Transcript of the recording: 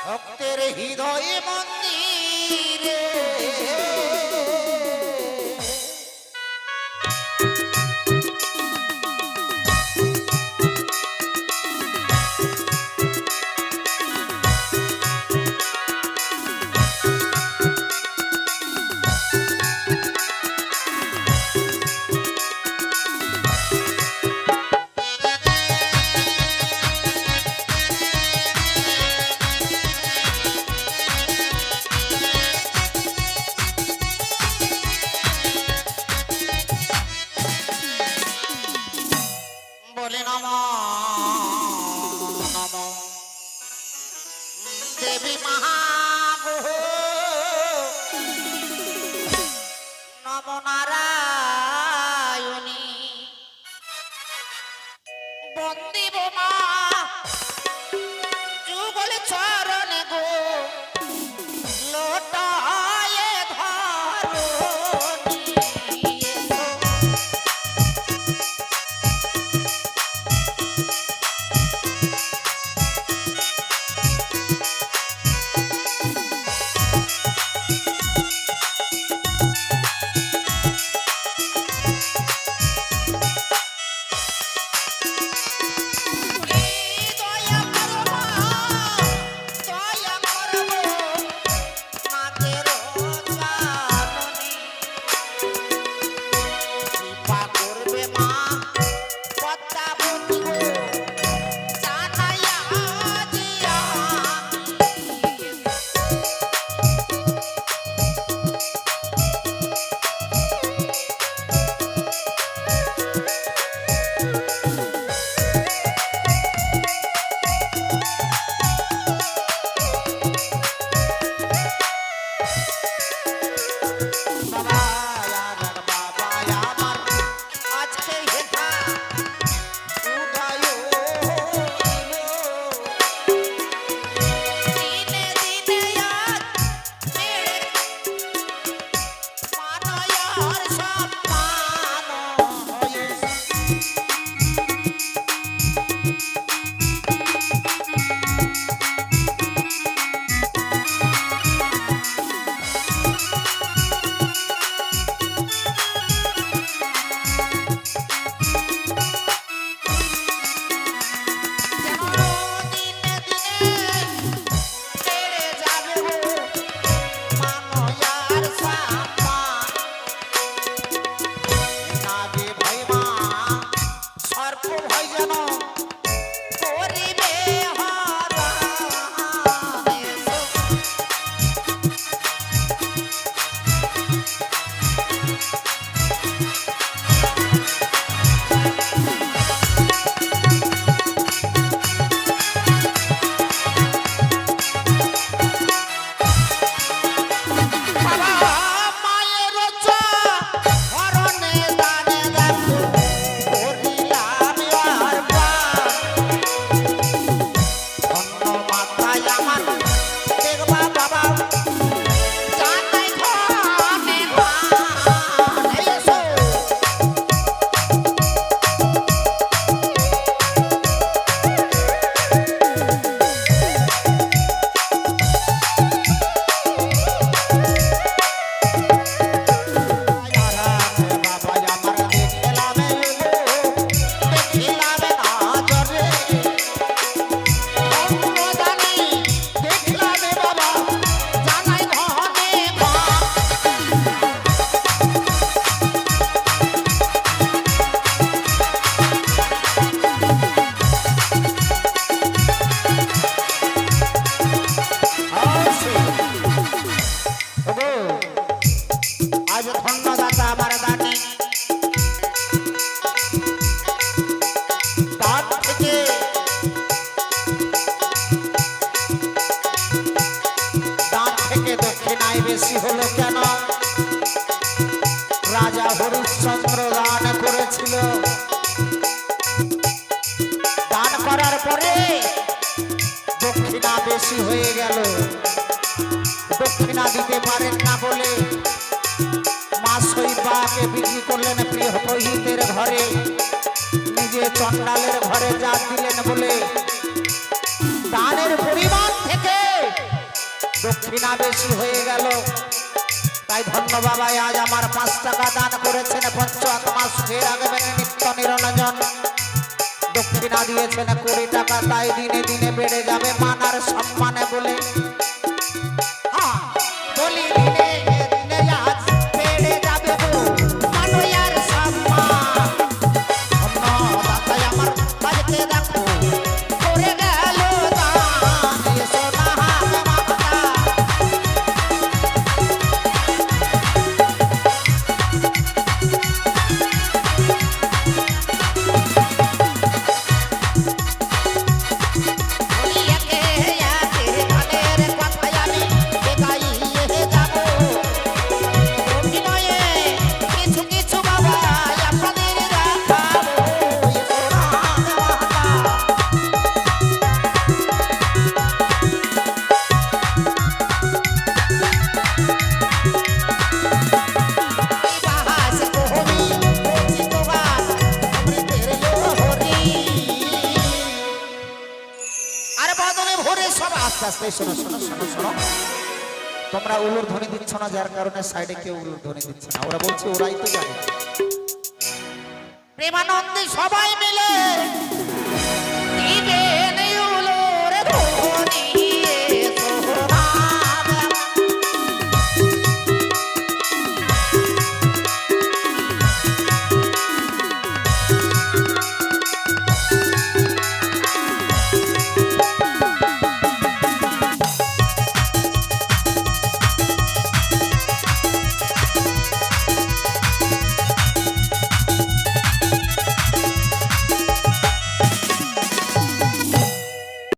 ভক্তের হৃদয়ে মন্দিরে বলে নমঃ নমঃ দেবী মহাগো নমঃ নারায়ণী বন্দিব মা যুগল চরণে গো লোটায়ে ধরণী বেশি হলো কেন? রাজা হরিশ্চন্দ্র দান করেছিল, দান করার পরে দক্ষিণা বেশি হয়ে গেল। দক্ষিণা দিতে পারেন না বলে মা সৈবা মাকে বিক্রি করলেন প্রিয় পুরোহিতের ঘরে, নিজে চণ্ডালের ঘরে জাত দিলেন বলে দানের পরিমাণ থেকে দক্ষিণা বেশি হয়ে গেল। তাই ধন্য বাবা আজ আমার 5 টাকা দান করেছেন, পঞ্চ আত্মা সুখে রাখবেন নিত্য নিরঞ্জন। দক্ষিণা দিয়েছেন 20 টাকা, তাই দিনে দিনে বেড়ে যাবে মান আর সম্মানে বলে বলি দিনে দিনে আজ বেড়ে যাবে গো মান আর সম্মান। ধন্য দাতাই আমার বাড়িতে দেখো করে গেল দান, এসো না হাত মাতা। শোনো শোনো শোনো শোনো, তোমরা উলুর ধ্বনি দিচ্ছ না, যার কারণে সাইডে কেউ উলুর ধ্বনি দিচ্ছে না। ওরা বলছে ওরাই তো জানে। প্রেমানন্দে সবাই মিলে